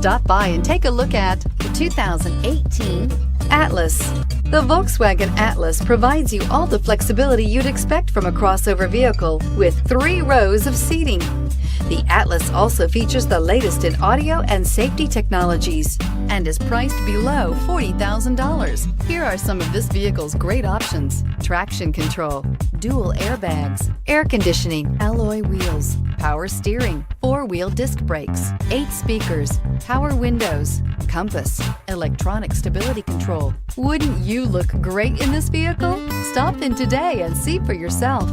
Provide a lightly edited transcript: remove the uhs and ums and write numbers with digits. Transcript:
Stop by and take a look at the 2018 Atlas. The Volkswagen Atlas provides you all the flexibility you'd expect from a crossover vehicle with 3 rows of seating. The Atlas also features the latest in audio and safety technologies and is priced below $40,000. Here are some of this vehicle's great options: traction control, dual airbags, air conditioning, alloy wheels, power steering, 4-wheel disc brakes, 8 speakers, power windows, compass, electronic stability control. Wouldn't you look great in this vehicle? Stop in today and see for yourself.